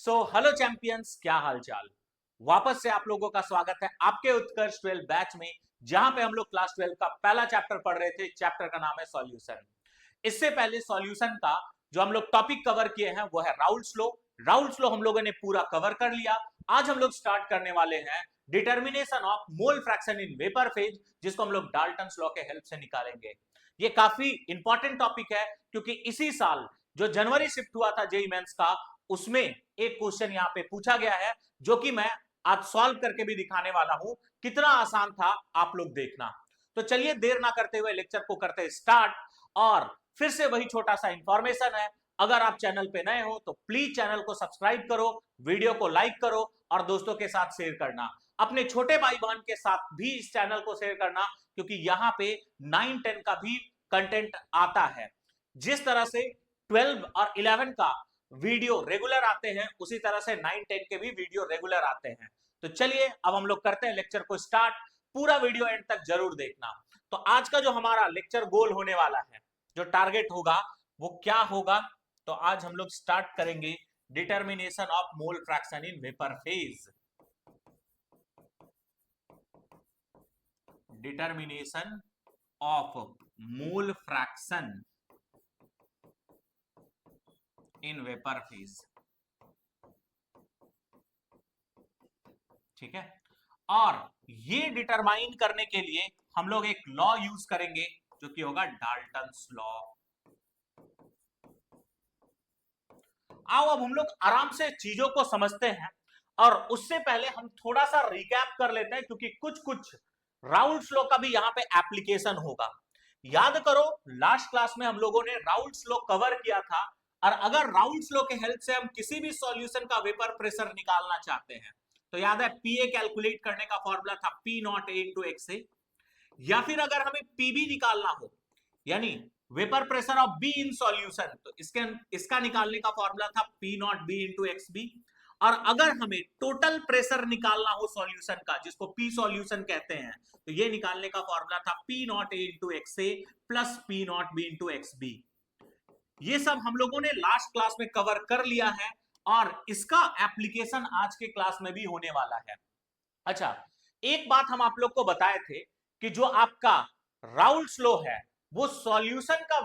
Hello champions, क्या हाल चाल। वापस से आप लोगों का स्वागत है आपके उत्कर्ष 12 बैच में, जहां पे हम लोग क्लास 12 का पहला चैप्टर पढ़ रहे थे। चैप्टर का नाम है सॉल्यूशन। इससे पहले सॉल्यूशन का जो हम लोग टॉपिक कवर किए हैं वो है राउल्ट्स लॉ। राउल्ट्स लॉ हम लोगों ने पूरा कवर कर लिया। आज हम लोग स्टार्ट करने वाले हैं determination of mole fraction in vapour phase, जिसको हम लोग डाल्टन्स लॉ के हेल्प से निकालेंगे। ये काफी इंपॉर्टेंट टॉपिक है क्योंकि इसी साल जो जनवरी शिफ्ट हुआ था जेई मेंस का, उसमें एक क्वेश्चन यहां पे पूछा गया है जो कि मैं आज सॉल्व करके भी दिखाने वाला हूं। कितना आसान था आप लोग देखना। तो चलिए देर ना करते हुए लेक्चर को करते स्टार्ट। और फिर से वही छोटा सा इंफॉर्मेशन है, अगर आप चैनल पे नए हो तो प्लीज चैनल को सब्सक्राइब करो, वीडियो को लाइक करो और दोस्तों के साथ शेयर करना। अपने छोटे भाई बहन के साथ भी इस चैनल को शेयर करना, क्योंकि यहाँ पे 9-10 का भी कंटेंट आता है। जिस तरह से 12 और 11 का वीडियो रेगुलर आते हैं, उसी तरह से 9-10 के भी वीडियो रेगुलर आते हैं। तो चलिए अब हम लोग करते हैं लेक्चर को स्टार्ट। पूरा वीडियो एंड तक जरूर देखना। तो आज का जो हमारा लेक्चर गोल होने वाला है, जो टारगेट होगा वो क्या होगा, तो आज हम लोग स्टार्ट करेंगे determination of mole fraction in vapour phase. Determination of mole fraction in vapour phase. ठीक है। और ये डिटरमाइन करने के लिए हम लोग एक लॉ यूज करेंगे जो कि होगा डाल्टन्स लॉ। आओ अब हम लोग आराम से चीजों को समझते हैं, और उससे पहले हम थोड़ा सा रिकैप कर लेते हैं, क्योंकि कुछ कुछ राउल्ट्स लॉ का भी यहां पे एप्लीकेशन होगा। याद करो, लास्ट क्लास में हम लोगों ने राउल्ट्स लॉ कवर किया था। और अगर राउल्ट्स लॉ के हेल्प से हम किसी भी सॉल्यूशन का वेपर प्रेशर निकालना चाहते हैं, तो याद है पीए कैलकुलेट करने का फॉर्मूला था P naught A into X A. या फिर अगर हमें पीबी निकालना हो, यानी vapour pressure of B in solution, तो इसका निकालने का फॉर्मूला था P naught B into X B. और अगर हमें टोटल प्रेशर निकालना हो सॉल्यूशन का, जिसको पी सॉल्यूशन कहते हैं, तो ये निकालने का फॉर्मूला था P naught A into X A plus P naught B into X B. ये सब हम लोगों ने लास्ट क्लास में कवर कर लिया है, और इसका एप्लीकेशन आज के क्लास में भी होने वाला है। अच्छा, एक बात हम आप लोग को बताए थे कि जो आपका राउल्ट्स लॉ है वो सॉल्यूशन का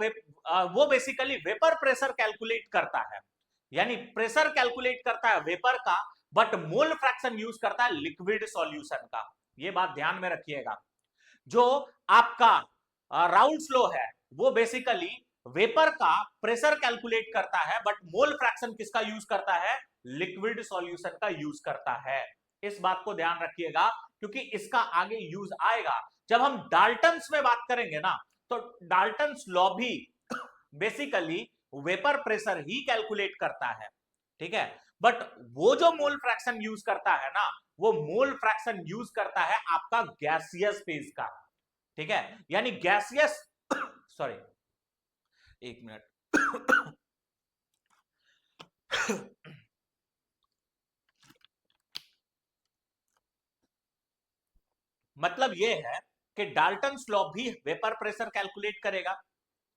वो बेसिकली वेपर प्रेशर कैलकुलेट करता है, यानी प्रेशर कैलकुलेट करता है वेपर का, बट मोल फ्रैक्शन यूज करता है लिक्विड सॉल्यूशन का। ये बात ध्यान में रखिएगा। जो आपका राउल्ट्स लॉ है वो बेसिकली वेपर का प्रेशर कैलकुलेट करता है, बट मोल फ्रैक्शन किसका यूज करता है? लिक्विड सॉल्यूशन का यूज करता है। इस बात को ध्यान रखिएगा, क्योंकि इसका आगे यूज आएगा जब हम डाल्टन्स में बात करेंगे ना। तो डाल्टन्स लॉ भी बेसिकली वेपर प्रेशर ही कैलकुलेट करता है, ठीक है। बट वो जो मोल फ्रैक्शन यूज करता है ना, वो मोल फ्रैक्शन यूज करता है आपका गैसियस फेज का, ठीक है। यानी गैसियस सॉरी, एक मिनट मतलब ये है कि डाल्टन्स लॉ भी वेपर प्रेशर कैलकुलेट करेगा,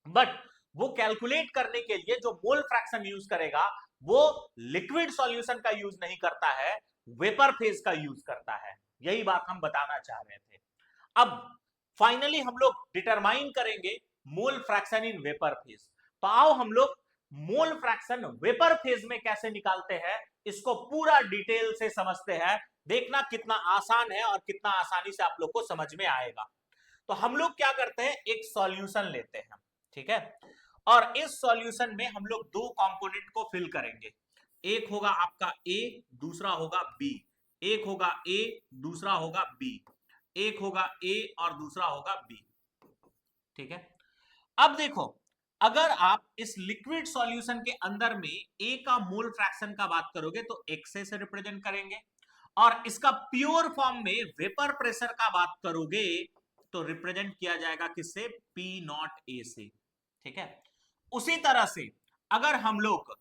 बट वो कैलकुलेट करने के लिए जो मोल फ्रैक्शन यूज करेगा वो लिक्विड सॉल्यूशन का यूज नहीं करता है, वेपर फेज का यूज करता है। यही बात हम बताना चाह रहे थे। अब फाइनली हम लोग डिटरमाइन करेंगे mole fraction in vapour phase. तो आओ हम लोग मोल फ्रैक्शन वेपर फेज में कैसे निकालते हैं, इसको पूरा डिटेल से समझते हैं। देखना कितना आसान है और कितना आसानी से आप लोग को समझ में आएगा। तो हम लोग क्या करते हैं, एक सॉल्यूशन लेते हैं, ठीक है। और इस सॉल्यूशन में हम लोग दो कंपोनेंट को फिल करेंगे। एक होगा आपका ए, दूसरा होगा बी। एक होगा ए, दूसरा होगा बी। एक होगा ए और दूसरा होगा बी, ठीक है। अब देखो, अगर आप इस लिक्विड सॉल्यूशन के अंदर में ए का मोल फ्रैक्शन का बात करोगे तो एक्स से रिप्रेजेंट करेंगे, और इसका प्योर फॉर्म में वेपर प्रेशर का बात करोगे तो रिप्रेजेंट किया जाएगा किससे? पी नॉट ए से, ठीक है। उसी तरह से अगर हम लोग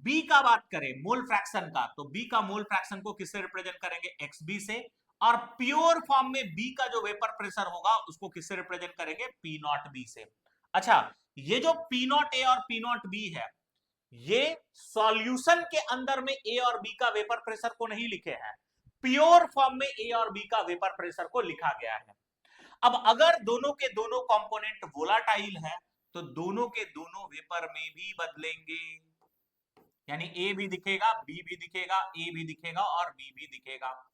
बी का बात करें मोल फ्रैक्शन का, तो बी का मोल फ्रैक्शन को किससे रिप्रेजेंट करेंगे? एक्स बी से। और प्योर फॉर्म में बी का जो वेपर प्रेशर होगा उसको किससे रिप्रेजेंट करेंगे? पी नॉट बी से। अच्छा, ये जो पी नॉट ए और पी नॉट बी है, ये सॉल्यूशन के अंदर में ए और बी का वेपर प्रेशर को नहीं लिखे हैं, प्योर फॉर्म में ए और बी का वेपर प्रेशर को लिखा गया है। अब अगर दोनों के दोनों कंपोनेंट वोलाटाइल है तो दोनों के दोनों वेपर में भी बदलेंगे, यानी ए भी दिखेगा, बी भी दिखेगा, ए भी दिखेगा और बी भी दिखेगा।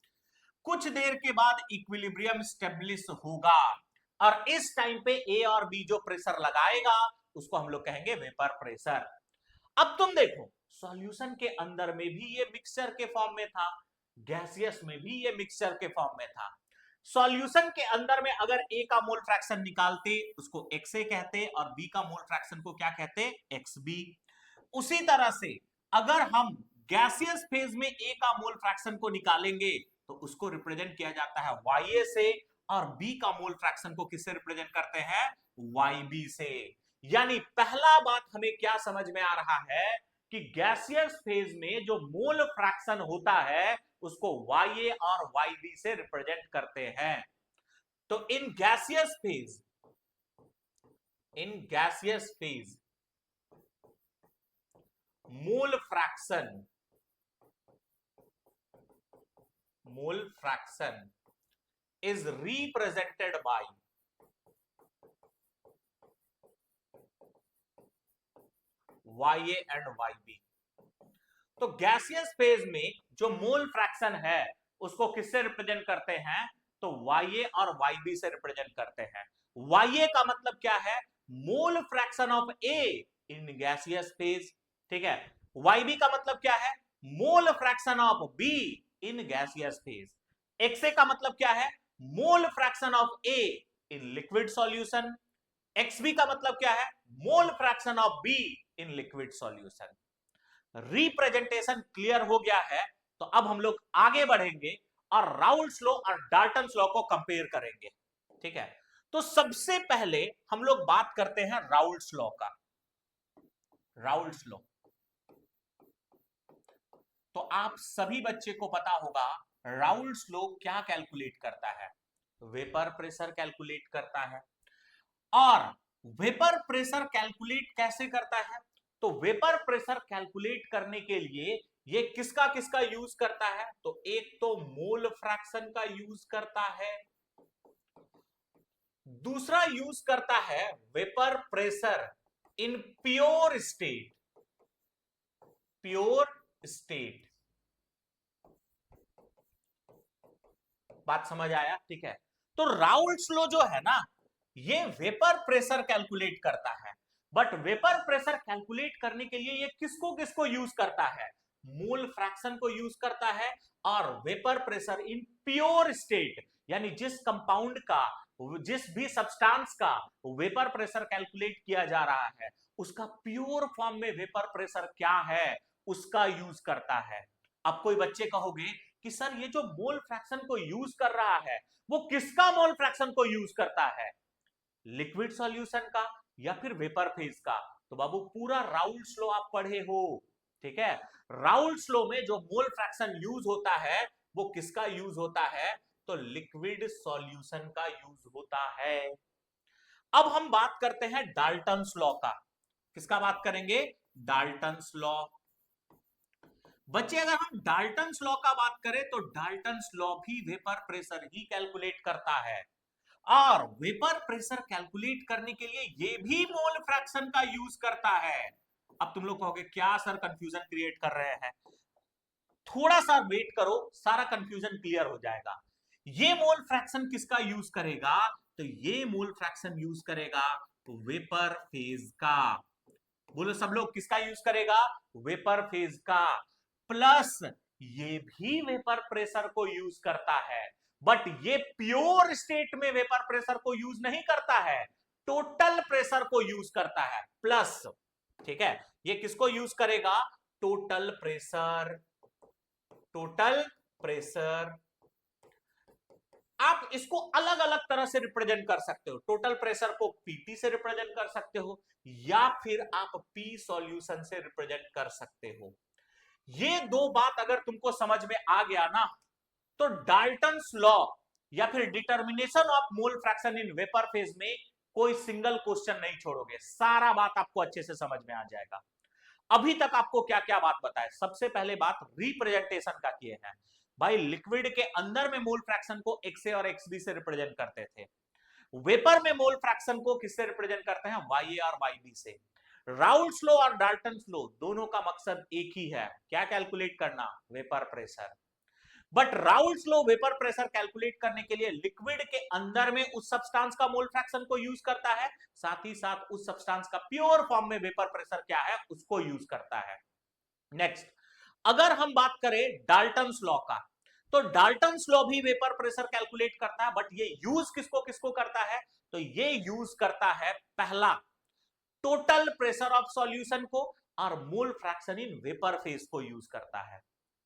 कुछ देर के बाद इक्विलिब्रियम स्टेब्लिश होगा और इस टाइम पे ए और बी जो प्रेशर लगाएगा उसको हम लोग कहेंगे वेपर प्रेशर। अब तुम देखो सॉल्यूशन के अंदर में भी ये मिक्सचर के फॉर्म में था, गैसियस में भी ये मिक्सचर के फॉर्म में था। सॉल्यूशन के अंदर में अगर ए का मोल फ्रैक्शन निकालते उसको एक्स ए कहते और बी का मोल फ्रैक्शन को क्या कहते, एक्स बी। उसी तरह से अगर हम गैसियस फेज में ए का मोल फ्रैक्शन को निकालेंगे तो उसको रिप्रेजेंट किया जाता है वाई ए से, और बी का मोल फ्रैक्शन को किससे रिप्रेजेंट करते हैं, वाई बी से। यानी पहला बात हमें क्या समझ में आ रहा है कि गैसियस फेज में जो मोल फ्रैक्शन होता है उसको वाई ए और वाई बी से रिप्रेजेंट करते हैं। तो in gaseous phase mole fraction is represented by YA and YB। तो गैसियस फेज में जो मोल फ्रैक्शन है उसको किससे रिप्रेजेंट करते हैं, तो YA और YB से रिप्रेजेंट करते हैं। YA का मतलब क्या है, mole fraction of A in gaseous phase, ठीक है। YB का मतलब क्या है, mole fraction of B in gaseous phase. XA का मतलब क्या है, mole fraction of A in liquid solution. XB का मतलब क्या है, mole fraction of B in liquid solution. Representation clear हो गया है, तो अब हम लोग आगे बढ़ेंगे और राउल्स लॉ और डाल्टन्स लॉ को कंपेयर करेंगे, ठीक है। तो सबसे पहले हम लोग बात करते हैं राउल्स लॉ का। राउल्स लॉ तो आप सभी बच्चे को पता होगा राउल्स लॉ क्या कैलकुलेट करता है, वेपर प्रेशर कैलकुलेट करता है। और वेपर प्रेशर कैलकुलेट कैसे करता है, तो वेपर प्रेशर कैलकुलेट करने के लिए ये किसका किसका यूज करता है, तो एक तो मोल फ्रैक्शन का यूज करता है, दूसरा यूज करता है vapour pressure in pure state. बात समझ आया, ठीक है। तो राउल्स लॉ जो है ना ये वेपर प्रेशर कैलकुलेट करता है, बट वेपर प्रेशर कैलकुलेट करने के लिए ये किसको किसको यूज करता है, मोल फ्रैक्शन को यूज करता है, और vapour pressure in pure state यानी जिस कंपाउंड का, जिस भी सब्सटेंस का वेपर प्रेशर कैलकुलेट किया जा रहा है उसका प्योर फॉर्म में वेपर प्रेशर क्या है उसका यूज करता है। अब कोई बच्चे कहोगे कि सर ये जो मोल फ्रैक्शन को यूज कर रहा है वो किसका मोल फ्रैक्शन को यूज करता है, लिक्विड सॉल्यूशन का या फिर वेपर फेज का। तो बाबू पूरा राउल्स लॉ आप पढ़े हो, ठीक है। राउल्स लॉ में जो मोल फ्रैक्शन यूज होता है वो किसका यूज होता है, तो लिक्विड सॉल्यूशन का यूज होता है। अब हम बात करते हैं डाल्टन्स लॉ का। किसका बात करेंगे, डाल्टन्स लॉ। बच्चे अगर हम डाल्टन्स लॉ का बात करें तो डाल्टन्स लॉ भी वेपर प्रेशर ही कैलकुलेट करता है, और वेपर प्रेशर कैलकुलेट करने के लिए ये भी मोल फ्रैक्शन का यूज करता है। अब तुम लोग कहोगे क्या सर कंफ्यूजन क्रिएट कर रहे हैं, थोड़ा सा वेट करो सारा कंफ्यूजन क्लियर हो जाएगा। ये मोल फ्रैक्शन किसका यूज करेगा, तो ये मोल फ्रैक्शन यूज करेगा वेपर फेज का। बोलो सब लोग किसका यूज करेगा, वेपर फेज का। प्लस ये भी वेपर प्रेशर को यूज करता है, बट ये प्योर स्टेट में वेपर प्रेशर को यूज नहीं करता है, टोटल प्रेशर को यूज करता है प्लस, ठीक है। ये किसको यूज करेगा, टोटल प्रेशर। आप इसको अलग अलग तरह से रिप्रेजेंट कर सकते हो, टोटल प्रेशर को पीटी से रिप्रेजेंट कर सकते हो या फिर आप पी सॉल्यूशन से रिप्रेजेंट कर सकते हो। ये दो बात अगर तुमको समझ में आ गया ना तो डाल्टन्स लॉ या फिर determination of mole fraction in vapour phase में कोई सिंगल क्वेश्चन नहीं छोड़ोगे, सारा बात आपको अच्छे से समझ में आ जाएगा। अभी तक आपको क्या क्या बात बताए? सबसे पहले बात रिप्रेजेंटेशन का किए हैं भाई। लिक्विड के अंदर में मोल फ्रैक्शन को एक्स ए और एक्स बी से रिप्रेजेंट करते थे। वेपर में मोल फ्रैक्शन को किससे रिप्रेजेंट करते हैं? वाई ए और वाई बी से। राउल्स लॉ और डाल्टन्स लॉ दोनों का मकसद एक ही है, क्या कैलकुलेट करना? Vapour pressure. But Raoult's law vapour pressure calculate करने के लिए लिक्विड के अंदर में उस सब्सटेंस का मोल फ्रैक्शन को यूज करता है, साथ ही साथ उस सब्सटेंस का प्योर फॉर्म में वेपर प्रेशर क्या है उसको यूज करता है। नेक्स्ट, अगर हम बात करें डाल्टन्स लॉ का, तो डाल्टन्स लॉ भी वेपर प्रेशर कैलकुलेट करता है, बट ये यूज किसको किसको करता है? तो ये यूज करता है पहला टोटल प्रेशर ऑफ सॉल्यूशन को, और mole fraction in vapour phase को यूज करता है।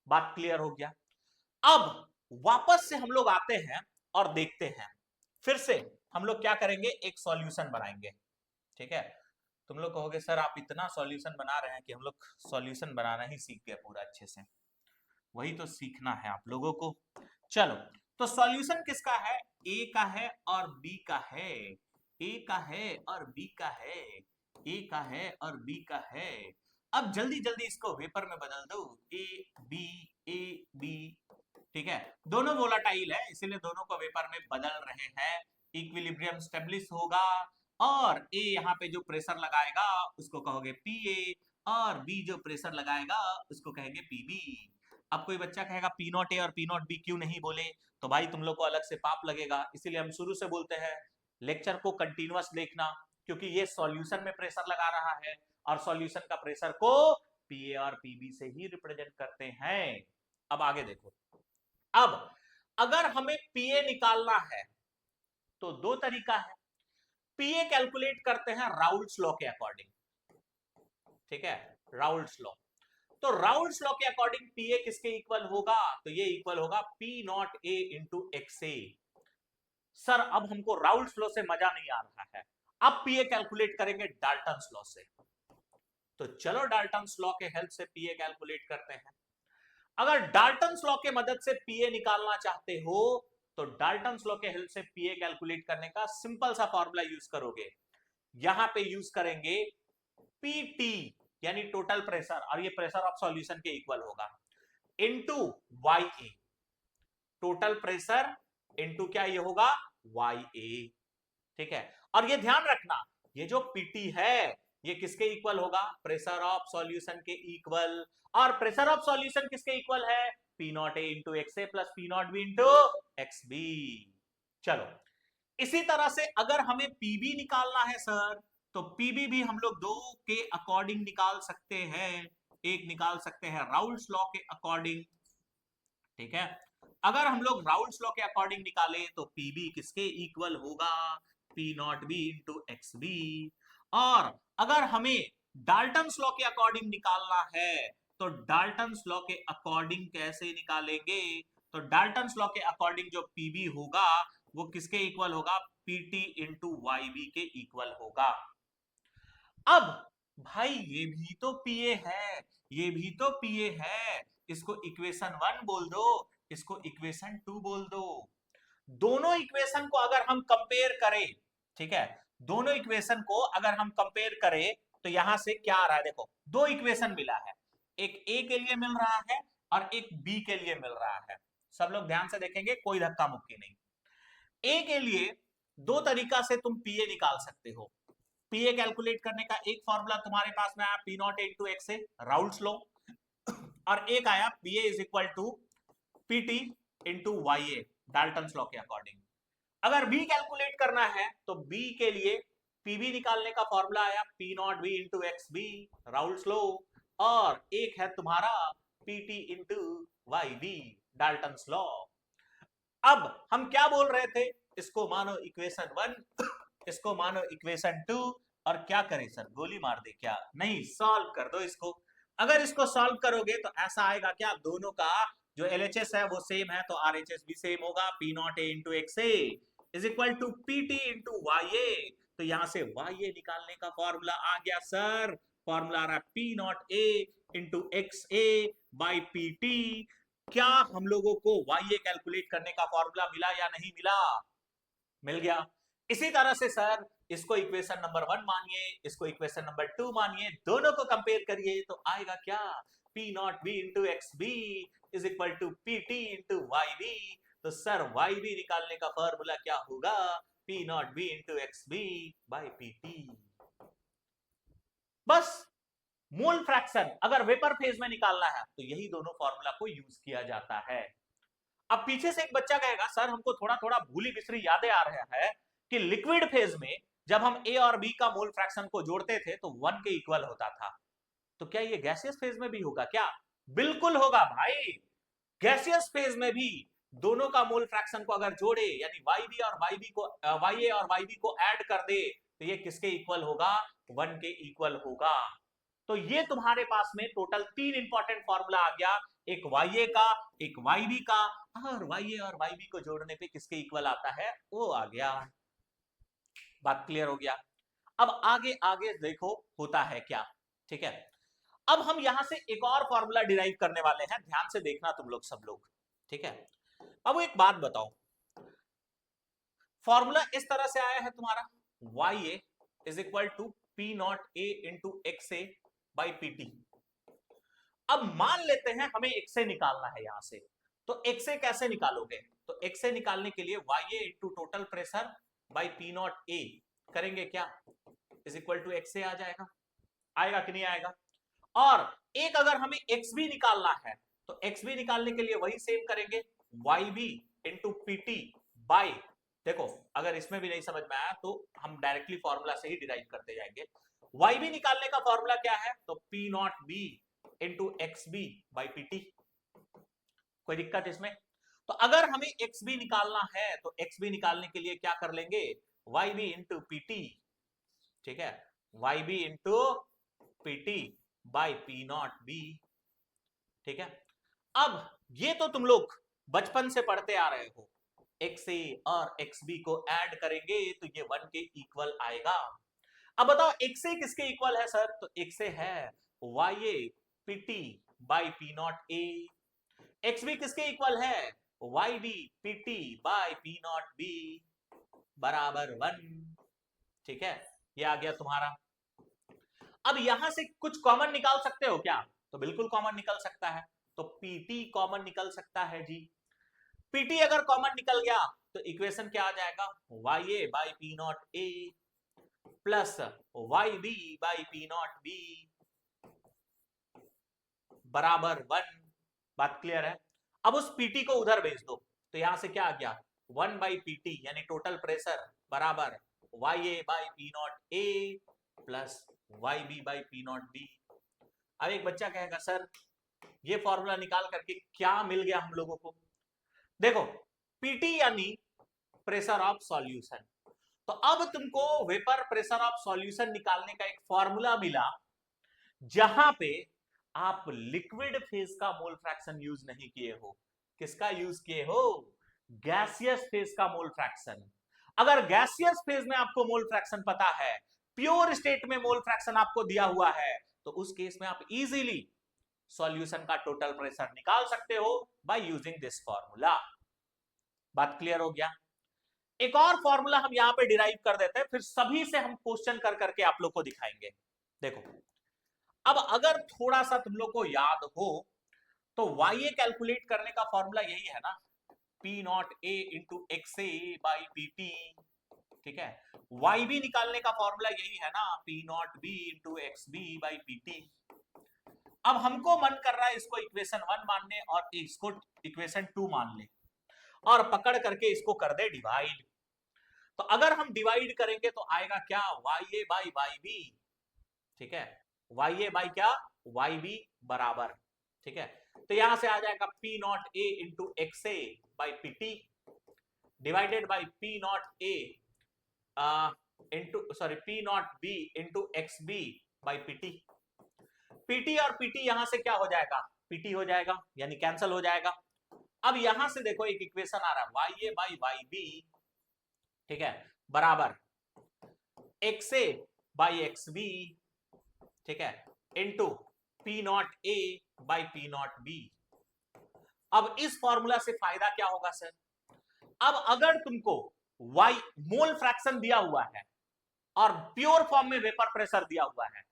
बात क्लियर हो गया? अब वापस से हम लोग आते हैं और देखते हैं, फिर से हम लोग क्या करेंगे, एक सॉल्यूशन बनाएंगे। ठीक है, तुम लोग कहोगे सर आप इतना सॉल्यूशन बना रहे हैं कि हम लोग सॉल्यूशन बनाना ही सीख गए पूरा अच्छे से। वही तो सीखना है आप लोगों को। चलो, तो सॉल्यूशन किसका है? ए का है और बी का है। ए का है और बी का है। ए का है और बी का है। अब जल्दी जल्दी इसको वेपर में बदल दो। A B, A B. ठीक है, दोनों वोलाटाइल है इसीलिए दोनों को वेपर में बदल रहे हैं। इक्विलिब्रियम स्टेब्लिश होगा, और ए यहाँ पे जो प्रेशर लगाएगा उसको कहोगे पीए, और बी जो प्रेशर लगाएगा उसको कहेंगे पीबी। अब कोई बच्चा कहेगा पी नॉट ए और पी नॉट बी क्यों नहीं बोले? तो भाई तुम लोग को अलग से पाप लगेगा, इसीलिए हम शुरू से बोलते हैं लेक्चर को कंटिन्यूअस देखना, क्योंकि ये सॉल्यूशन में प्रेशर लगा रहा है, और सॉल्यूशन का प्रेशर को पीए और पीबी से ही रिप्रेजेंट करते हैं। अब आगे देखो, अब अगर हमें पीए निकालना है तो दो तरीका है। पीए कैलकुलेट करते हैं राउल्ट्स लॉ के अकॉर्डिंग। ठीक है, राउल्ट्स लॉ। तो राउल्ट्स लॉ के अकॉर्डिंग पीए किसके इक्वल होगा? तो ये इक्वल होगा P naught A into X A. Sir अब हमको राउल्ट्स लॉ से मजा नहीं आ रहा है, अब पीए कैलकुलेट करेंगे डाल्टन्स लॉ से। तो चलो डाल्टन्स लॉ के हेल्प से पीए कैलकुलेट करते हैं। अगर डाल्टन्स लॉ के मदद से पीए निकालना चाहते हो तो डाल्टन्स लॉ के हेल्प से पीए कैलकुलेट करने का सिंपल सा फॉर्मूला यूज करोगे। यहां पे यूज करेंगे पीटी यानी टोटल प्रेशर, और ये प्रेशर ऑफ सॉल्यूशन के इक्वल होगा, इनटू वाई ए। टोटल प्रेशर इनटू क्या ये होगा? वाई ए। ठीक है, और ये ध्यान रखना ये जो पीटी है ये किसके इक्वल होगा? प्रेशर ऑफ सॉल्यूशन के इक्वल। और प्रेशर ऑफ सॉल्यूशन किसके इक्वल है? P naught A into X A plus P naught B into X B. चलो, इसी तरह से अगर हमें पीबी निकालना है सर, तो पीबी भी हम लोग दो के अकॉर्डिंग निकाल सकते हैं। एक निकाल सकते हैं राउल्ट्स लॉ के अकॉर्डिंग। ठीक है, अगर हम लोग राउल्ट्स लॉ के अकॉर्डिंग निकाले तो पीबी किसके इक्वल होगा? P naught B into X B. और अगर हमें डाल्टन्स लॉ के अकॉर्डिंग निकालना है तो डाल्टन्स लॉ के अकॉर्डिंग कैसे निकालेंगे? तो डाल्टन्स लॉ के अकॉर्डिंग जो पीबी होगा वो किसके इक्वल होगा? पीटी इंटू वाई बी के इक्वल होगा। अब भाई ये भी तो पीए है, ये भी तो पीए है, इसको इक्वेशन 1 बोल दो, इसको इक्वेशन 2 बोल दो। दोनों इक्वेशन को अगर हम कंपेयर करें, ठीक है, दोनों इक्वेशन को अगर हम कंपेयर करें तो यहां से क्या आ रहा है? देखो दो इक्वेशन मिला है, एक ए के लिए मिल रहा है और एक बी के लिए मिल रहा है। सब लोग ध्यान से देखेंगे, कोई धक्का मुक्की नहीं। ए के लिए दो तरीका से तुम पीए निकाल सकते हो। पीए कैलकुलेट करने का एक फॉर्मूला तुम्हारे पास में आया P naught into X A, Raoult's law, और एक आया PA is equal to PT into Y A, Dalton's law के अकॉर्डिंग। अगर बी कैलकुलेट करना है तो बी के लिए पीबी निकालने का फॉर्मूला आया P naught B into X B, Raoult's law, और एक है तुम्हारा PT into Y B, Dalton's law. अब हम क्या बोल रहे थे? इसको मानो इक्वेशन 1, इसको मानो इक्वेशन 2, और क्या करें सर, गोली मार दे क्या? नहीं, सॉल्व कर दो इसको। अगर इसको सॉल्व करोगे तो ऐसा आएगा क्या, दोनों का जो एलएचएस है वो सेम है तो आरएचएस भी सेम होगा। P naught A into X A is equal to PT into Y A. तो यहां से वाई ए निकालने का फॉर्मूला आ गया सर, फॉर्मूला आ रहा है P naught A into X A by P T. क्या हम लोगों को वाई ए कैलकुलेट करने का फॉर्मूला मिला या नहीं मिला? मिल गया। इसी तरह से सर इसको इक्वेशन नंबर 1 मानिए, इसको इक्वेशन नंबर 2 मानिए, दोनों को कंपेयर करिए तो आएगा क्या, P naught B into X B is equal to P T into Y B. तो सर वाई बी निकालने का फॉर्मूला क्या होगा, P naught B into X B by P T. बस मोल फ्रैक्शन अगर वेपर फेज में निकालना है तो यही दोनों फॉर्मूला को यूज किया जाता है। अब पीछे से एक बच्चा कहेगा सर हमको थोड़ा थोड़ा भूली बिसरी यादें आ रहा है कि लिक्विड फेज में जब हम ए और बी का मोल फ्रैक्शन को जोड़ते थे तो 1 के इक्वल होता था, तो क्या ये गैसियस फेज में भी होगा क्या? बिल्कुल होगा भाई। गैसियस फेज में भी दोनों का मोल फ्रैक्शन को अगर जोड़े यानी YB और YB को YA और YB को ऐड कर दे तो ये किसके इक्वल होगा, 1 के इक्वल होगा। तो ये तुम्हारे पास में टोटल 3 इंपॉर्टेंट फॉर्मूला आ गया, एक YA का, एक YB का, और YA और YB को जोड़ने पे किसके इक्वल आता है वो आ गया। बात क्लियर हो गया? अब आगे आगे देखो होता है क्या, ठीक है। अब हम यहां से एक और फॉर्मूला डिराइव करने वाले हैं, ध्यान से देखना तुम लोग सब लोग, ठीक है। अब एक बात बताओ, फॉर्मूला इस तरह से आया है तुम्हारा, YA is equal to P naught A into X A by P T. अब मान लेते हैं हमें एक्स ए निकालना है यहां से, तो एक्स ए कैसे निकालोगे, तो एक्स ए निकालने के लिए YA into total pressure by P naught ए करेंगे क्या, इज इक्वल टू एक्स ए आ जाएगा, आएगा कि नहीं आएगा। और एक अगर हमें एक्स बी निकालना है तो एक्स बी निकालने के लिए वही सेम करेंगे, Y B into P T by, देखो अगर इसमें भी नहीं समझ में आया तो हम डायरेक्टली फॉर्मूला से ही डिराइव करते जाएंगे। वाई बी निकालने का फॉर्मूला क्या है, तो P naught B into X B by P T. कोई दिक्कत इसमें? तो अगर हमें एक्स बी निकालना है तो एक्स बी निकालने के लिए क्या कर लेंगे, Y B into P T, ठीक है, Y B into P T by P naught B, ठीक है। अब ये तो तुम लोग बचपन से पढ़ते आ रहे हो, एक्स ए और एक्स बी को ऐड करेंगे तो ये 1 के इक्वल आएगा। अब बताओ एक्स ए किसके इक्वल है सर, तो एक्स ए है Y A P T by P naught A. X B किसके इक्वल है, Y B P T by P naught B बराबर 1, ठीक है, ये आ गया तुम्हारा। अब यहां से कुछ कॉमन निकाल सकते हो क्या, तो बिल्कुल कॉमन निकल सकता है, तो पीटी कॉमन निकल सकता है जी। पीटी अगर कॉमन निकल गया तो इक्वेशन क्या आ जाएगा, Y A by P naught A plus Y B by P naught B बराबर 1। बात क्लियर है? अब उस पीटी को उधर भेज दो तो यहां से क्या आ गया, 1 बाई पीटी यानी टोटल प्रेशर बराबर Y A by P naught A plus Y B by P naught B. अब एक बच्चा कहेगा सर ये फॉर्मूला निकाल करके क्या मिल गया हम लोगों को, देखो पीटी यानी प्रेशर ऑफ सॉल्यूशन, तो अब तुमको वेपर प्रेशर ऑफ सॉल्यूशन निकालने का एक फॉर्मूला मिला जहां पे आप लिक्विड फेज का मोल फ्रैक्शन यूज नहीं किए हो, किसका यूज किए हो, गैसियस फेज का मोल फ्रैक्शन। अगर गैसियस फेज में आपको मोल फ्रैक्शन पता है, प्योर स्टेट में मोल फ्रैक्शन आपको दिया हुआ है, तो उस केस में आप इजीली सॉल्यूशन का टोटल प्रेशर निकाल सकते हो बाय यूजिंग दिस फॉर्मूला। बात क्लियर हो गया? एक और फॉर्मूला हम यहां पे डिराइव कर देते हैं, फिर सभी से हम क्वेश्चन कर करके आप लोग को दिखाएंगे। देखो अब अगर थोड़ा सा तुम लोग को याद हो तो YA कैलकुलेट करने का फॉर्मूला यही है ना, P naught A into X A by P T, ठीक है। YB निकालने का फॉर्मूला यही है ना, P naught B into X B by P T. अब हमको मन कर रहा है इसको इक्वेशन 1 मानने और इसको इक्वेशन 2 मान ले और पकड़ करके इसको कर दे डिवाइड। तो अगर हम डिवाइड करेंगे तो आएगा क्या, YA बाई YB, ठीक है, YA बाई क्या, YB बराबर, ठीक है। तो यहां से आ जाएगा P naught A into X A by P T divided by P naught A into sorry P naught B into X B by PT. PT और पीटी यहां से क्या हो जाएगा, पीटी हो जाएगा यानी कैंसिल हो जाएगा। अब यहां से देखो एक इक्वेशन आ रहा है Y A by Y B, ठीक है, बराबर X A by X B, ठीक है, into P naught A by P naught B. अब इस फॉर्मूला से फायदा क्या होगा सर, अब अगर तुमको वाई मोल फ्रैक्शन दिया हुआ है और प्योर फॉर्म में वेपर प्रेशर दिया हुआ है।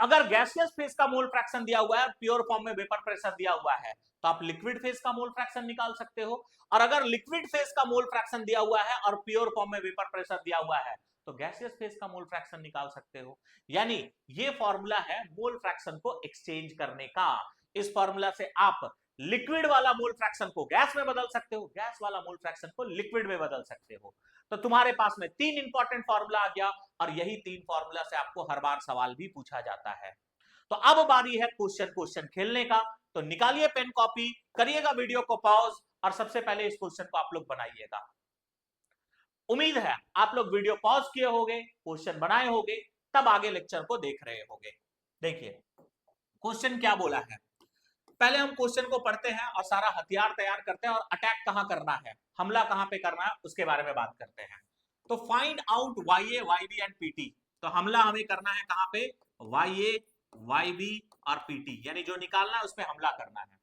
अगर गैसियस फेज का मोल फ्रैक्शन दिया हुआ है, प्योर फॉर्म में वेपर प्रेशर दिया हुआ है, तो आप लिक्विड फेज का मोल फ्रैक्शन निकाल सकते हो। और अगर लिक्विड फेज का मोल फ्रैक्शन दिया हुआ है और प्योर फॉर्म में वेपर प्रेशर दिया हुआ है, तो गैसियस फेज का मोल फ्रैक्शन निकाल सकते हो। यानी ये फॉर्मूला है मोल फ्रैक्शन को एक्सचेंज करने का। इस फॉर्मूला से आप लिक्विड वाला मोल फ्रैक्शन को गैस में बदल सकते हो, गैस वाला मोल फ्रैक्शन को लिक्विड में बदल सकते हो। तो तुम्हारे पास में 3 इंपॉर्टेंट फॉर्मूला आ गया, और यही 3 फॉर्मूला से आपको हर बार सवाल भी पूछा जाता है। तो अब बारी है क्वेश्चन खेलने का। तो निकालिए पेन कॉपी, करिएगा वीडियो को पॉज, और सबसे पहले इस क्वेश्चन को आप लोग बनाइएगा। उम्मीद है आप लोग वीडियो पॉज किए होंगे, क्वेश्चन बनाए होंगे, तब आगे लेक्चर को देख रहे होंगे। देखिए क्वेश्चन क्या बोला है। पहले हम क्वेश्चन को पढ़ते हैं और सारा हथियार तैयार करते हैं, और अटैक कहां करना है, हमला कहां पे करना है, उसके बारे में बात करते हैं। तो find out YA YB and PT। तो हमला हमें करना है कहां पे, YA YB और PT, यानी जो निकालना है उस पर हमला करना है।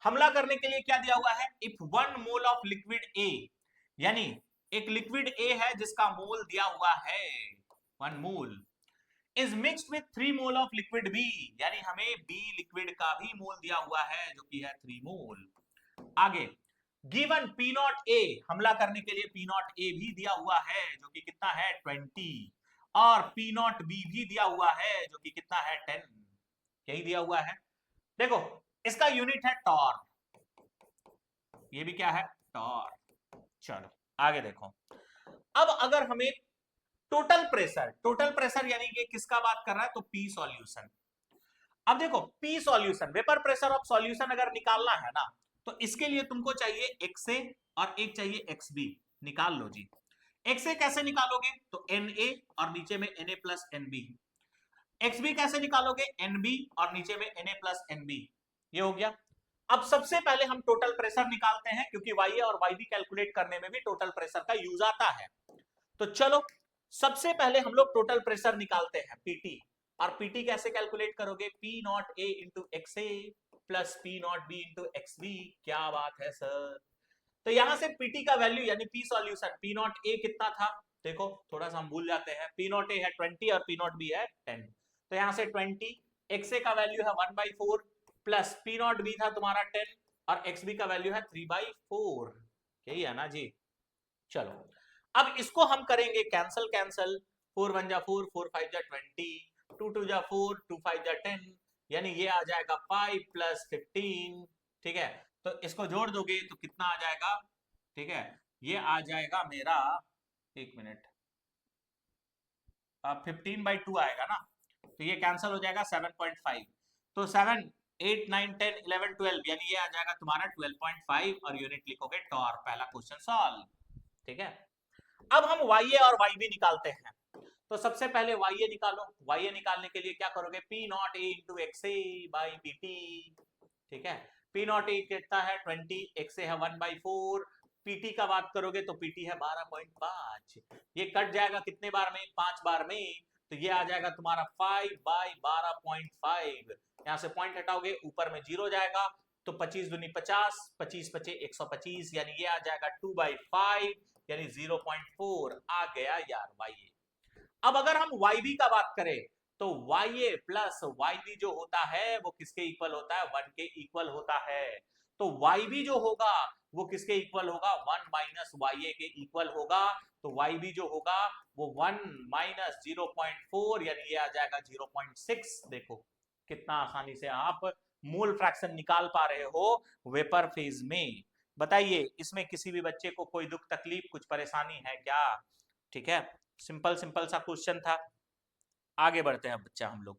हमला करने के लिए क्या दिया हुआ है, if 1 mole of liquid A, यानी एक लिक्विड A है जिसका मोल दिया हुआ है 1 mole, is mixed with 3 mole of liquid B, यानी हमें B लिक्विड का भी मोल दिया हुआ है जो कि है 3 मोल। आगे गिवन P नॉट A, हमला करने के लिए P नॉट A भी दिया हुआ है जो कि कितना है 20, और P नॉट B भी दिया हुआ है जो कि कितना है 10, यही दिया हुआ है। देखो इसका यूनिट है टॉर्क, ये भी क्या है टॉर्क। चलो आगे देखो। अब अगर हमें टोटल प्रेशर यानी कि किसका बात कर रहा है, तो P सॉल्यूशन। अब देखो P solution, vapour pressure of solution अगर निकालना है ना, तो इसके लिए तुमको चाहिए XA और एक चाहिए XB, निकाल लो जी। XA कैसे निकालोगे, तो Na और नीचे में Na प्लस NB। XB कैसे निकालोगे, NB और नीचे में Na प्लस NB, ये हो गया। अब सबसे पहले हम टोटल प्रेशर निकालते हैं, क्योंकि YA और YB कैलकुलेट करने में भी टोटल प्रेशर का यूज आता है। तो चलो सबसे पहले हम लोग टोटल प्रेशर निकालते हैं PT, और PT कैसे कैलकुलेट करोगे, P not A into XA plus P not B into XB। क्या बात है सर। तो यहां से PT का वैल्यू यानी P solution, P not A कितना था, देखो थोड़ा सा हम भूल जाते हैं, P नॉट A है 20 और P नॉट B है 10। तो यहां से 20, XA का वैल्यू है 1/4 प्लस P नॉट B था तुम्हारा 10 और XB का वैल्यू है 3/4, यही है ना जी। चलो अब इसको हम करेंगे कैंसल कैंसल, 4 1 जा 4, 4 5 जा 20, 2 2 जा 4, 2 5 जा 10, यानी ये आ जाएगा 5 प्लस 15। ठीक है, तो इसको जोड़ दोगे तो कितना आ जाएगा, ठीक है, ये आ जाएगा मेरा, एक मिनट, 15/2 आएगा ना, तो ये कैंसल हो जाएगा 7.5। तो 7 8 9 10 11 12, यानी ये आ जाएगा तुम्हारा 12.5, और यूनिट लिखोगे टॉर्क। पहला क्वेश्चन सॉल्व। ठीक है, अब हम YA और YB निकालते हैं। तो सबसे पहले YA निकालो। YA निकालने के लिए क्या करोगे, P not A into XA by BT। ठीक है, P नॉट A कितना है 20, XA है 1/4, PT का बात करोगे तो PT है 12.5। ये कट जाएगा कितने बार में, 5 बार में, तो ये आ जाएगा तुम्हारा 5/12.5। यहां से पॉइंट हटाओगे, ऊपर में 0 जाएगा, तो 25 दूनी 50, 25 पचे 125, यानी ये आ जाएगा 2/5, यानी 0.4 आ गया यार YA। अब अगर हम YB का बात करें, तो YA प्लस YB जो होता है वो किसके इक्वल होता है, 1 के इक्वल होता है। तो YB जो होगा वो किसके इक्वल होगा, 1 माइनस YA के इक्वल होगा। तो YB जो होगा वो 1 माइनस 0.4, यानी ये आ जाएगा 0.6। देखो कितना आसानी से आप मोल फ्रैक्शन निकाल पा रहे हो वेपर फेज में। बताइए इसमें किसी भी बच्चे को कोई दुख तकलीफ कुछ परेशानी है क्या। ठीक है, सिंपल सिंपल सा क्वेश्चन था। आगे बढ़ते हैं बच्चा हम लोग।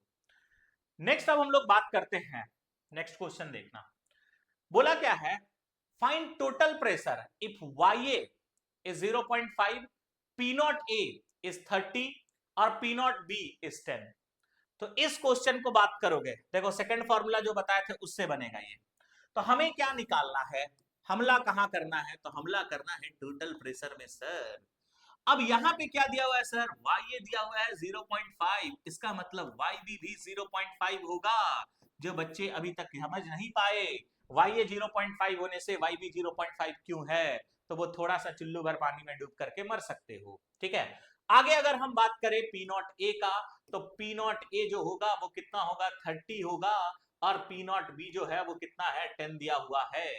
नेक्स्ट अब हम लोग बात करते हैं, नेक्स्ट क्वेश्चन देखना। बोला क्या है, find total pressure if YA is 0.5, P not A is 30 और P नॉट B इज 10। तो इस क्वेश्चन को बात करोगे, देखो सेकंड फॉर्मूला जो बताए थे उससे बनेगा ये। तो हमें क्या निकालना है, हमला कहां करना है, तो हमला करना है टोटल प्रेशर में सर। अब यहां पे क्या दिया हुआ है सर, YA दिया हुआ है 0.5, इसका मतलब YB भी 0.5 होगा। जो बच्चे अभी तक समझ नहीं पाए YA 0.5 होने से YB 0.5 क्यों है, तो वो थोड़ा सा चुल्लू भर पानी में डूब करके मर सकते हो। ठीक है, आगे अगर हम बात करें पी नॉट ए का, तो पी नॉट ए जो होगा वो कितना होगा, 30 होगा, और पी नॉट बी जो है वो कितना है, 10 दिया हुआ है।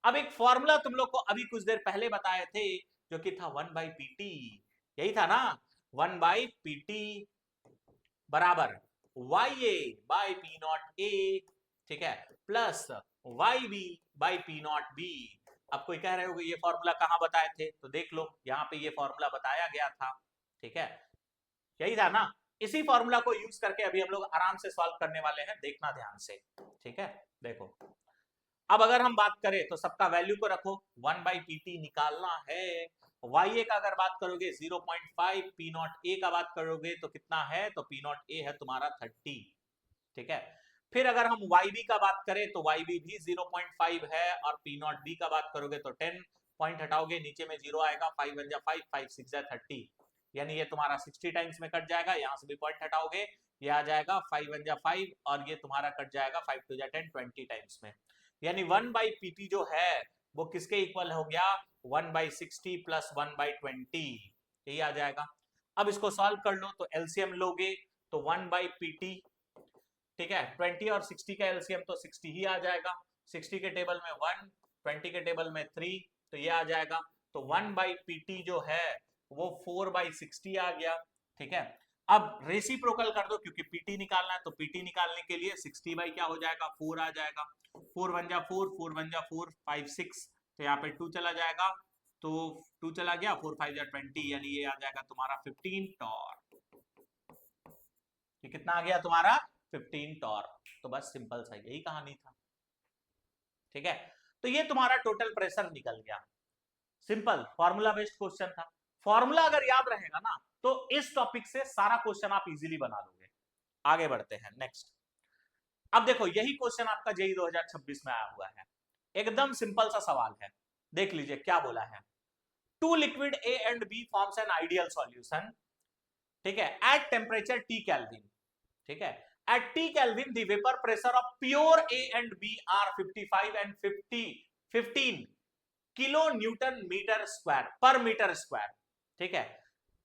अब एक फॉर्मूला तुम लोग को अभी कुछ देर पहले बताए थे, जो कि था 1/pt, यही था ना, 1/pt बराबर Y A by P naught A, ठीक है, plus Y B by P naught B. अब कोई कह रहे हो ये फॉर्मूला कहां बताए थे, तो देख लो यहां पे ये फॉर्मूला बताया गया था, ठीक है, यही था ना। इसी फॉर्मूला को यूज करके अभी हम लोग आराम से सॉल्व करने वाले हैं, देखना ध्यान से, ठीक है। देखो अब अगर हम बात करें तो सबका वैल्यू को रखो, 1/pt निकालना है। y का अगर बात करोगे 0.5, पी नॉट ए का बात करोगे तो कितना है, तो पी नॉट ए है तुम्हारा 30, ठीक है। फिर अगर हम YB का बात करें तो YB भी 0.5 है, और पी नॉट बी का बात करोगे तो 10, पॉइंट हटाओगे नीचे में 0 आएगा, 5 1 जा 5, 5 6 जा 30, यानी ये तुम्हारा 60 टाइम्स में कट जाएगा, यहां से भी पॉइंट हटाओगे, ये आ जाएगा 5 1 जा 5, और ये तुम्हारा कट जाएगा 5 2 जा 10, 20 टाइम्स में, यानी 1/pt जो है वो किसके इक्वल हो गया, 1/60 प्लस 1/20, यही आ जाएगा। अब इसको सॉल्व कर लो, तो एलसीएम लोगे तो 1/pt, ठीक है, 20 और 60 का एलसीएम तो 60 ही आ जाएगा, 60 के टेबल में 1, 20 के टेबल में 3, तो ये आ जाएगा। तो 1/pt जो है वो 4/60 आ गया, ठीक है। अब रेसिप्रोकल कर दो, क्योंकि पीटी निकालना है, तो पीटी निकालने के लिए 60 बाई क्या हो जाएगा, 4 आ जाएगा, 4 1 जा 4, 4 1 जा 4, 5 6, तो यहाँ पे 2 चला जाएगा, तो 2 चला गया, 4 5 जा 20, यानी ये आ जाएगा तुम्हारा 15 टॉर्क। ये कितना आ गया तुम्हारा, 15 टॉर्क। तो बस सिंपल सा यही कहानी था, ठीक है। तो ये तुम्हारा टोटल प्रेशर निकल गया, सिंपल फॉर्मूला बेस्ड क्वेश्चन था। फॉर्मूला अगर याद रहेगा ना, तो इस टॉपिक से सारा क्वेश्चन आप इजीली बना लोगे। आगे बढ़ते हैं नेक्स्ट। अब देखो यही क्वेश्चन आपका जेई 2026 में आया हुआ है, एकदम सिंपल सा सवाल है, देख लीजिए क्या बोला है। Two liquid A and B forms an ideal solution, ठीक है, एट टेम्परेचर टी केल्विन, ठीक है, at T Kelvin the vapor pressure of pure A and B are 55 and 15 kilo newton metre square पर मीटर स्क्वायर, ठीक है।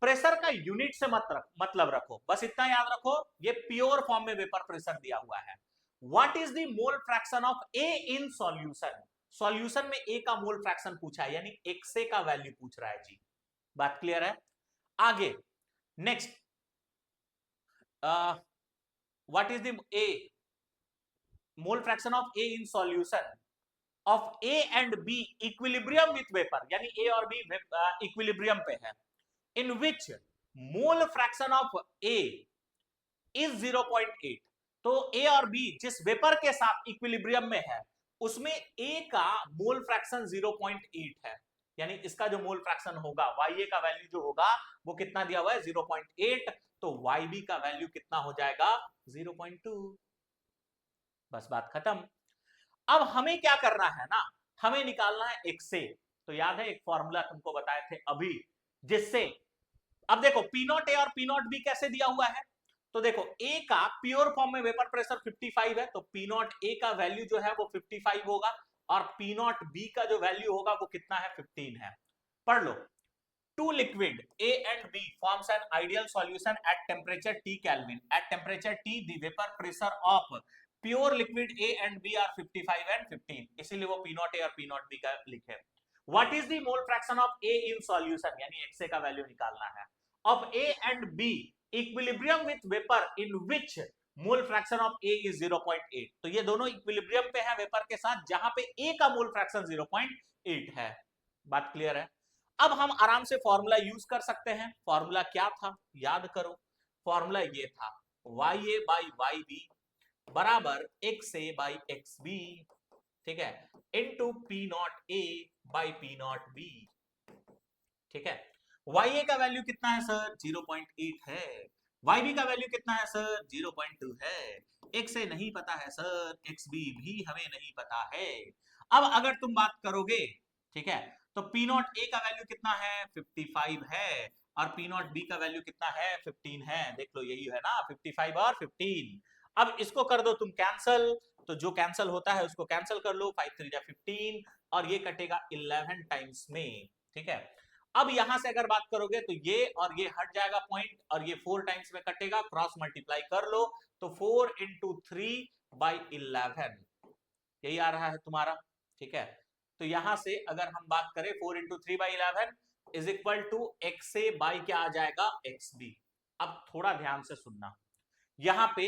Pressure का unit से मतलब रखो, बस इतना याद रखो, ये प्योर फॉर्म में वेपर प्रेशर दिया हुआ है। What is the mole fraction of A in solution, solution में ए का मोल फ्रैक्शन पूछा है, यानी एक्से का वैल्यू पूछ रहा है जी, बात क्लियर है। आगे next, what is the A mole fraction of A in solution of A and B equilibrium with vapor, यानी A और B equilibrium पे है, in which mole fraction of A is 0.8, तो A और B जिस vapour के साथ equilibrium में है उसमें A का मोल फ्रैक्शन 0.8 है, यानी इसका जो मोल फ्रैक्शन होगा YA का वैल्यू जो होगा वो कितना दिया हुआ है, 0.8, तो YB का वैल्यू कितना हो जाएगा, 0.2, बस बात खत्म। अब हमें क्या करना है ना, हमें निकालना है एक्से, तो याद है एक फॉर्मूला तुमको बताए थे अभी, जिससे अब देखो पी नॉट ए और पी नॉट बी कैसे दिया हुआ है, तो देखो ए का प्योर फॉर्म में वेपर प्रेशर 55 है, तो पी नॉट ए का वैल्यू जो है वो 55 होगा, और पी नॉट बी का जो वैल्यू होगा वो कितना है, 15 है। पढ़ लो, two liquid A and B forms an ideal solution at temperature T Kelvin. At temperature T, the vapor pressure of pure liquid A and B are 55 and 15. इसीलिए वो P naught A और P naught B का लिखे। What is the mole fraction of A in solution? यानी XA का value निकालना है। Of A and B equilibrium with vapor in which mole fraction of A is 0.8, तो ये दोनों इक्विलिब्रियम पे है वेपर के साथ, जहां पे A का मोल फ्रैक्शन 0.8 है, बात क्लियर है। अब हम आराम से फॉर्मूला यूज कर सकते हैं, फॉर्मूला क्या था याद करो, फॉर्मूला ये था YA बाई YB बराबर XA बाई XB, ठीक है, into P not A by P not B, ठीक है। YA का वैल्यू कितना है सर, 0.8 है, YB का वैल्यू कितना है सर, 0.2 है, XA नहीं पता है सर, XB भी हमें नहीं पता है। अब अगर तुम बात करोगे, ठीक है, तो P नॉट A का वैल्यू कितना है, 55 है, और P नॉट B का वैल्यू कितना है, 15 है, देख लो यही है ना, 55 और 15। अब इसको कर दो तुम कैंसल, तो जो कैंसल होता है उसको कैंसल कर लो, 5 3 जा 15, और ये कटेगा 11 टाइम्स में, ठीक है। अब यहां से अगर बात करोगे तो ये और ये हट जाएगा पॉइंट, और ये 4 टाइम्स में कटेगा, क्रॉस मल्टीप्लाई कर लो तो 4 इंटू 3/11 यही आ रहा है तुम्हारा। ठीक है, तो यहां से अगर हम बात करें 4 into 3/11 is equal to X A by क्या आ जाएगा, एक्स बी। अब थोड़ा ध्यान से सुनना, यहां पे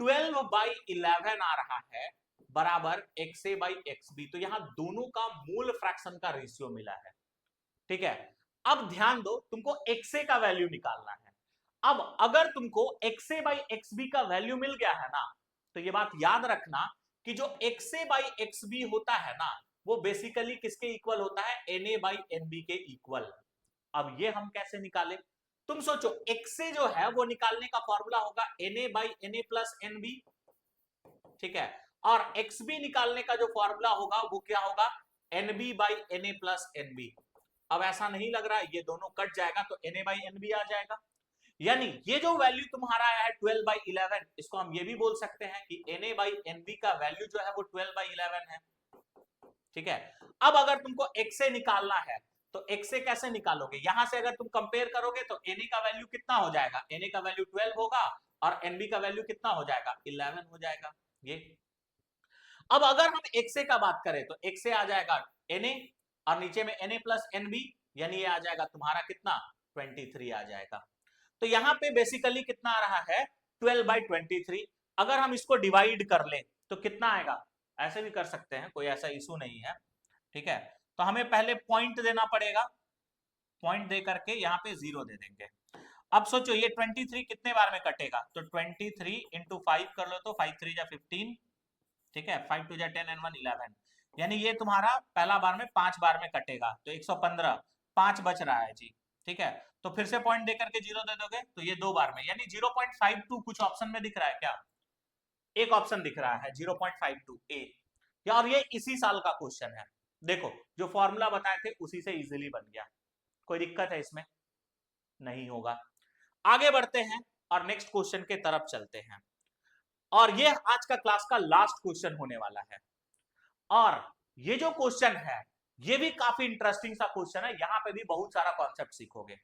12/11 आ रहा है बराबर X A by X B, तो यहां दोनों का मूल फ्रैक्शन का रेशियो मिला है। ठीक है, अब ध्यान दो, तुमको एक्स ए का वैल्यू निकालना है। अब अगर तुमको X A by X B का वैल्यू मिल गया है ना, तो ये बात याद रखना कि जो X A by X B होता है ना, वो बेसिकली किसके इक्वल होता है, N A by N B के इक्वल। अब ये हम कैसे निकाले, तुम सोचो, एक्स ए जो है वो निकालने का फॉर्मूला होगा N A by N A plus N B. ठीक है, और एक्स बी निकालने का जो फॉर्मूला होगा वो क्या होगा, N B by N A plus N B. अब ऐसा नहीं लग रहा है, ये दोनों कट जाएगा तो N A by N B आ जाएगा। यानी ये जो वैल्यू तुम्हारा आया है 12/11, इसको हम ये भी बोल सकते हैं कि N A by N B का वैल्यू जो है वो 12/11 है। ठीक है, अब अगर तुमको एक्स ए निकालना है तो एक्स ए कैसे निकालोगे, यहां से अगर तुम कंपेयर करोगे तो एन ए का वैल्यू कितना हो जाएगा, एन ए का वैल्यू 12 होगा और एन बी का वैल्यू कितना हो जाएगा, 11 हो जाएगा ये। अब अगर हम एक्स ए का बात करें तो एक्स ए आ जाएगा एन ए और नीचे में N A plus N B, यानी ये आ जाएगा तुम्हारा कितना, 23 आ जाएगा। तो यहां पे बेसिकली कितना आ रहा है, 12/23। अगर हम इसको डिवाइड कर ले तो कितना आएगा, ऐसे भी कर सकते हैं, कोई ऐसा इशू नहीं है। ठीक है, तो हमें पहले पॉइंट देना पड़ेगा, पॉइंट दे करके यहाँ पे 0 दे देंगे। अब सोचो ये 23 कितने बार में कटेगा, तो 23 इंटू 5 कर लो तो 5 3 जा 15। ठीक है, 5 2 जा 10 and 1 11, यानी ये तुम्हारा पहला बार में 5 बार में कटेगा तो 115, 5 बच रहा है जी। ठीक है, तो फिर से पॉइंट देकर के 0 दे दोगे तो ये 2 बार में, यानी 0.52 कुछ ऑप्शन में दिख रहा है क्या, एक ऑप्शन दिख रहा है 0.52 ए, या और ये इसी साल का क्वेश्चन है। देखो जो फॉर्मूला बताए थे उसी से इजीली बन गया, कोई दिक्कत है इसमें, नहीं होगा। आगे बढ़ते हैं और नेक्स्ट क्वेश्चन के तरफ चलते हैं, और ये आज का क्लास का लास्ट क्वेश्चन होने वाला है। और ये जो क्वेश्चन है ये भी काफी इंटरेस्टिंग सा क्वेश्चन है, यहां पे भी बहुत सारा कॉन्सेप्ट सीखोगे।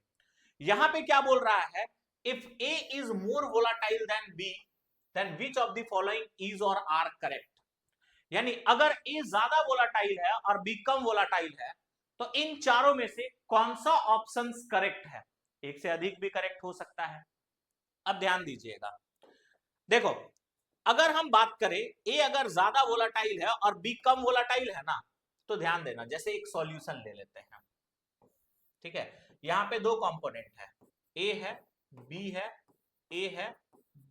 यहां पे क्या बोल रहा है, if A is more volatile then B then which of the following is और आर करेक्ट। यानी अगर ए ज्यादा वोलाटाइल है और बी कम वोलाटाइल है तो इन चारों में से कौन सा ऑप्शन करेक्ट है, एक से अधिक भी करेक्ट हो सकता है। अब ध्यान दीजिएगा, देखो अगर हम बात करें ए अगर ज्यादा वोलाटाइल है और बी कम वोलाटाइल है ना, तो ध्यान देना, जैसे एक सॉल्यूशन ले लेते हैं। ठीक है, यहां पे दो कंपोनेंट है, ए है, बी है, ए है,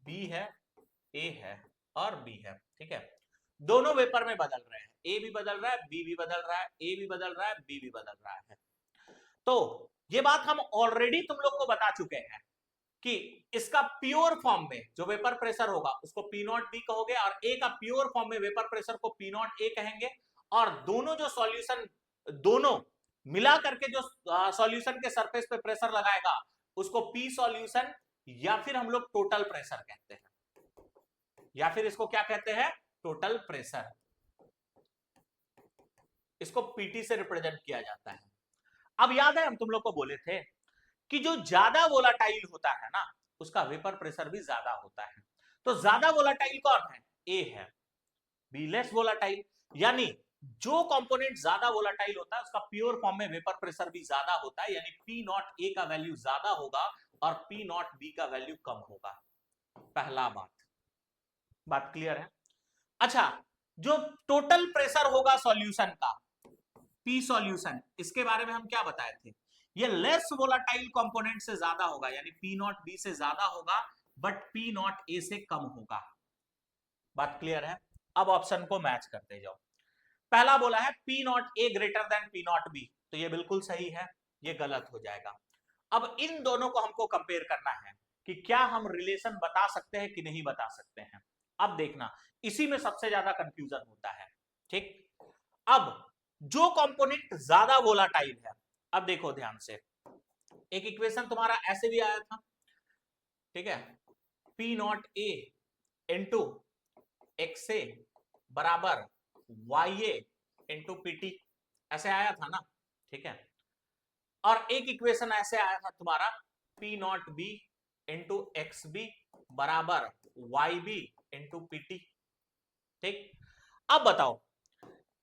बी है, ए है और बी है। ठीक है, दोनों वेपर में बदल रहे हैं, ए भी बदल रहा है, बी भी बदल रहा है, ए भी बदल रहा है, बी भी बदल रहा है। तो ये बात हम ऑलरेडी तुम लोग को बता चुके हैं कि इसका प्योर फॉर्म में जो वेपर प्रेशर होगा उसको पी नॉट बी कहोगे, और ए का प्योर फॉर्म में वेपर प्रेशर को पी नॉट ए कहेंगे। और दोनों जो सॉल्यूशन, दोनों मिला करके जो सॉल्यूशन के सरफेस पे प्रेशर लगाएगा उसको पी सॉल्यूशन या फिर हम लोग टोटल प्रेशर कहते हैं, या फिर इसको क्या कहते हैं, टोटल प्रेशर। इसको पीटी से रिप्रेजेंट किया जाता है। अब याद है हम तुम लोग को बोले थे कि जो ज्यादा वोलाटाइल होता है ना उसका वेपर प्रेशर भी ज्यादा होता है। तो ज्यादा वोलाटाइल कौन है, ए है, बी लेस वोलाटाइल। यानी जो कंपोनेंट ज्यादा वोलाटाइल होता है उसका प्योर फॉर्म में वेपर प्रेशर भी ज्यादा होता है, यानी पी नॉट ए का वैल्यू ज्यादा होगा और पी नॉट बी का वैल्यू कम होगा। पहला बात क्लियर है। अच्छा, जो टोटल प्रेशर होगा सॉल्यूशन का, पी सॉल्यूशन, इसके बारे में हम क्या बताए थे, ये लेस वोलाटाइल कंपोनेंट से ज्यादा होगा, यानी पी नॉट बी से ज्यादा होगा बट पी नॉट ए से कम होगा। बात क्लियर है। अब ऑप्शन को मैच करते जाओ। पहला बोला है पी नॉट ए greater than P naught B, तो ये बिल्कुल सही है, ये गलत हो जाएगा। अब इन दोनों को हमको कंपेयर करना है कि क्या हम रिलेशन बता सकते हैं कि नहीं बता सकते हैं। अब देखना, इसी में सबसे ज्यादा कंफ्यूजन होता है। ठीक, अब जो कंपोनेंट ज्यादा वोलाटाइल है, अब देखो ध्यान से, एक इक्वेशन तुम्हारा ऐसे भी आया था। ठीक है, P naught A into X A बराबर वाई ए इंटू पीटी, ऐसे आया था ना। ठीक है, और एक इक्वेशन ऐसे आया था तुम्हारा P naught B into X B बराबर वाई बी इंटू पीटी। ठीक, अब बताओ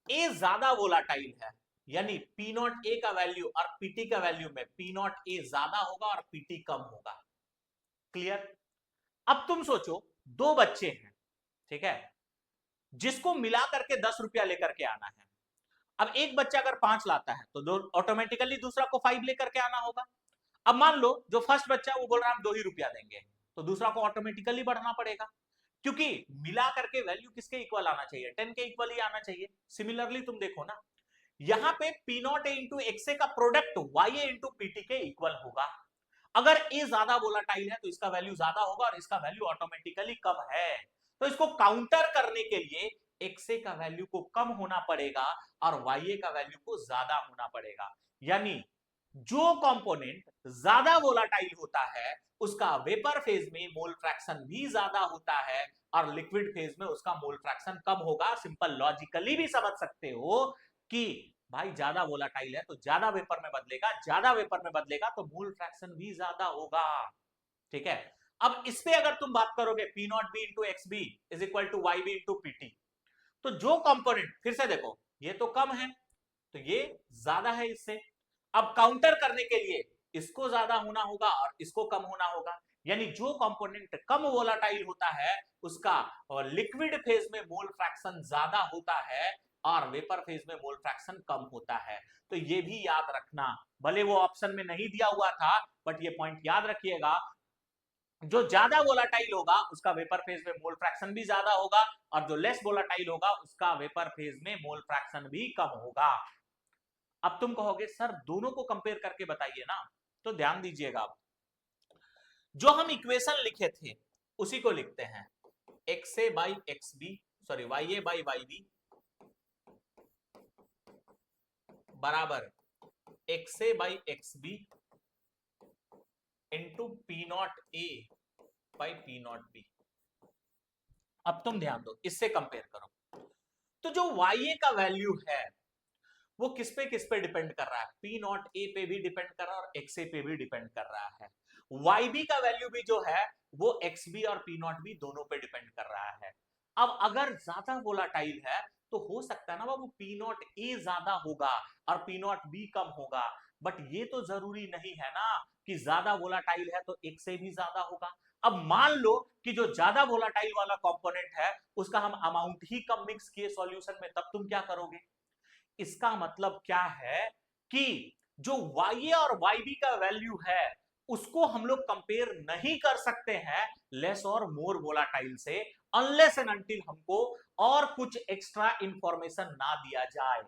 ए ज्यादा वोलाटाइल है, यानी पी नॉट ए का वैल्यू और पीटी का वैल्यू में पी नॉट ए ज्यादा होगा और पीटी कम होगा। क्लियर? अब तुम सोचो दो बच्चे हैं, ठीक है, जिसको मिला करके 10 रुपया लेकर के आना है। अब एक बच्चा अगर 5 लाता है तो दो ऑटोमेटिकली दूसरा को 5 लेकर के आना होगा। अब मान लो जो फर्स्ट बच्चा वो बोल रहा है हम 2 ही रुपया देंगे, तो दूसरा को ऑटोमेटिकली बढ़ना पड़ेगा, क्योंकि मिला करके वैल्यू किसके इक्वल आना चाहिए, 10 के इक्वल ही आना चाहिए। सिमिलरली तुम देखो ना, यहां पे P naught A into X A का product Y A into PT के इक्वल होगा। अगर ए ज्यादा वोलाटाइल है तो इसका वैल्यू ज्यादा होगा और इसका वैल्यू ऑटोमेटिकली कम है। तो इसको काउंटर करने के लिए एक्स ए का वैल्यू को कम होना पड़ेगा और वाई ए का वैल्यू को ज्यादा होना पड़ेगा। यानी जो कंपोनेंट ज्यादा वोलाटाइल होता है उसका वेपर फेज में मोल फ्रैक्शन भी ज्यादा होता है और लिक्विड फेज में उसका मोल फ्रैक्शन कम होगा। सिंपल लॉजिकली भी समझ सकते हो कि भाई ज्यादा वोलाटाइल है तो ज्यादा वेपर में बदलेगा, ज्यादा वेपर में बदलेगा तो मोल फ्रैक्शन भी ज्यादा होगा। ठीक है, अब इस पे अगर तुम बात करोगे P naught B into X B is equal to Y B into PT, तो जो कंपोनेंट, फिर से देखो ये तो कम है तो ये ज्यादा है इससे। अब काउंटर करने के लिए इसको ज्यादा होना होगा और इसको कम होना होगा, यानी जो कंपोनेंट कम वोलाटाइल होता है उसका लिक्विड फेज में मोल फ्रैक्शन ज्यादा होता है और वेपर फेज में मोल फ्रैक्शन कम होता है। तो ये भी याद रखना, भले वो ऑप्शन में नहीं दिया हुआ था बट ये पॉइंट याद रखिएगा, जो ज्यादा वोलाटाइल होगा उसका वेपर फेज में मोल फ्रैक्शन भी ज्यादा होगा और जो लेस वोलाटाइल होगा उसका वेपर फेज में मोल फ्रैक्शन भी कम होगा। अब तुम कहोगे सर दोनों को कंपेयर करके बताइए ना, तो ध्यान दीजिएगा, आप जो हम इक्वेशन लिखे थे उसी को लिखते हैं, X A by X B, sorry Y A by Y B बराबर X A by X B into P naught A by P naught B. अब तुम ध्यान दो, इससे कंपेयर करो, तो जो वाई ए का वैल्यू है वो किस पे डिपेंड कर रहा है, पी नॉट ए पे भी डिपेंड कर रहा है और एक्स ए पे भी डिपेंड कर रहा है। वाई बी का वैल्यू भी जो है वो एक्स बी और पी नॉट बी दोनों पे डिपेंड कर रहा है। अब अगर ज्यादा वोलाटाइल है तो हो सकता है ना बाबू पी नॉट ए ज्यादा होगा और पी नॉट बी कम होगा, बट ये तो जरूरी नहीं है ना कि ज्यादा वोलाटाइल है तो एक से भी ज्यादा होगा। अब मान लो कि जो ज्यादा वोलाटाइल वाला कंपोनेंट है उसका हम अमाउंट ही कम मिक्स किए सॉल्यूशन में, तब तुम क्या करोगे? इसका मतलब क्या है कि जो वाई ए और वाई बी का वैल्यू है उसको हम लोग कंपेयर नहीं कर सकते हैं लेस और मोर वोलाटाइल से, अनलेस एंड अनटिल हमको और कुछ एक्स्ट्रा इंफॉर्मेशन ना दिया जाए।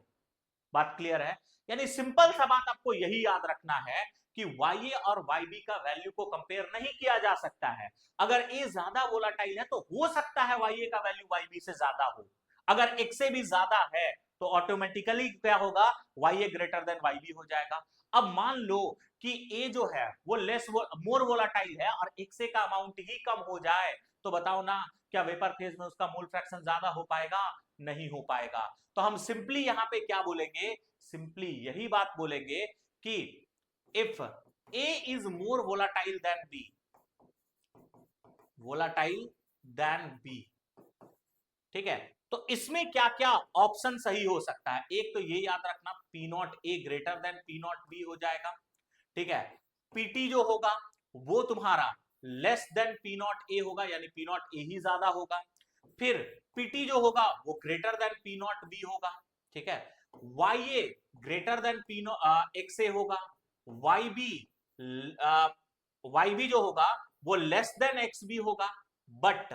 बात क्लियर है? यानी सिंपल सा बात आपको यही याद रखना है कि वाई ए और वाई बी का वैल्यू को कंपेयर नहीं किया जा सकता है। अगर ए ज्यादा वोलाटाइल है तो हो सकता है वाई ए का वैल्यू वाई बी से ज्यादा हो, अगर एक से भी ज्यादा है तो ऑटोमेटिकली क्या होगा, Y A greater than Y B हो जाएगा। अब मान लो कि ए जो है वो मोर वोलाटाइल है और एक से का अमाउंट ही कम हो जाए, तो बताओ ना क्या वेपर फेज में उसका मोल फ्रैक्शन ज्यादा हो पाएगा? नहीं हो पाएगा। तो हम सिंपली यहां पे क्या बोलेंगे, सिंपली यही बात बोलेंगे कि if A is more volatile then B, volatile then B, ठीक है, तो इसमें क्या क्या ऑप्शन सही हो सकता है? एक तो ये याद रखना पी नॉट ए greater than P naught B हो जाएगा, ठीक है, पीटी जो होगा वो तुम्हारा लेस देन पी नॉट ए होगा, यानी पी नॉट ए ही ज्यादा होगा, फिर पीटी जो होगा वो greater than P naught B होगा, ठीक है, Y A greater than P naught X A होगा, वाई बी जो होगा वो लेस देन एक्स बी होगा, बट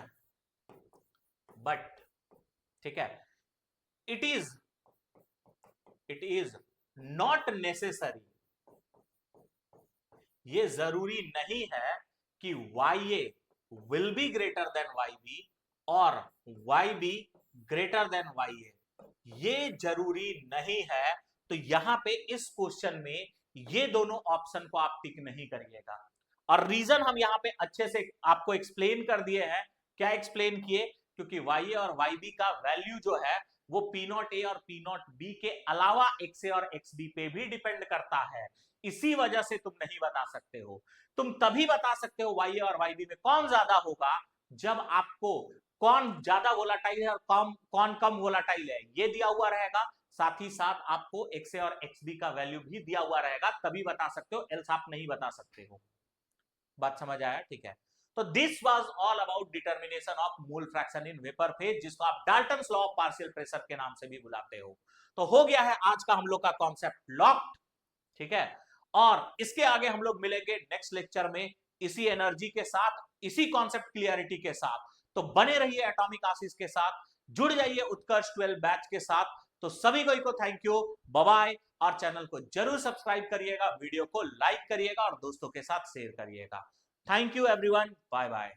ठीक है, इट इज नॉट नेसेसरी, ये जरूरी नहीं है कि Y A will be greater than Y B और Y B greater than Y A, ये जरूरी नहीं है। तो यहां पे इस क्वेश्चन में ये दोनों ऑप्शन को आप टिक नहीं करिएगा, और रीजन हम यहां पे अच्छे से आपको एक्सप्लेन कर दिए हैं। क्या एक्सप्लेन किए? क्योंकि वाई ए और वाई बी का वैल्यू जो है वो पी नॉट ए और पी नॉट बी के अलावा एक्स ए और एक्स बी पे भी डिपेंड करता है। इसी वजह से तुम नहीं बता सकते हो। तुम तभी बता सकते हो वाई ए और वाई बी में कौन ज्यादा होगा जब आपको कौन ज्यादा वोलाटाइल है और कौन कम वोलाटाइल है ये दिया हुआ रहेगा, साथ ही साथ आपको एक्स ए और एक्स बी का वैल्यू भी दिया हुआ रहेगा, तभी बता सकते हो, एल्स आप नहीं बता सकते हो। बात समझ आया? ठीक है। तो this was all about determination of mole fraction in vapour phase, जिसको आप Dalton's law of partial pressure के नाम से भी बुलाते हो। तो हो गया है आज का हम लोग का कॉन्सेप्ट लॉक्ड। ठीक है, और इसके आगे हम लोग मिलेंगे नेक्स्ट लेक्चर में इसी एनर्जी के साथ, इसी कॉन्सेप्ट क्लियरिटी के साथ। तो बने रहिए एटॉमिक आशीष के साथ, जुड़ जाइए उत्कर्ष 12 बैच के साथ। तो सभी को थैंक यू, बाय बाय, और चैनल को जरूर सब्सक्राइब करिएगा, वीडियो को लाइक करिएगा और दोस्तों के साथ शेयर करिएगा। Thank you everyone, bye bye.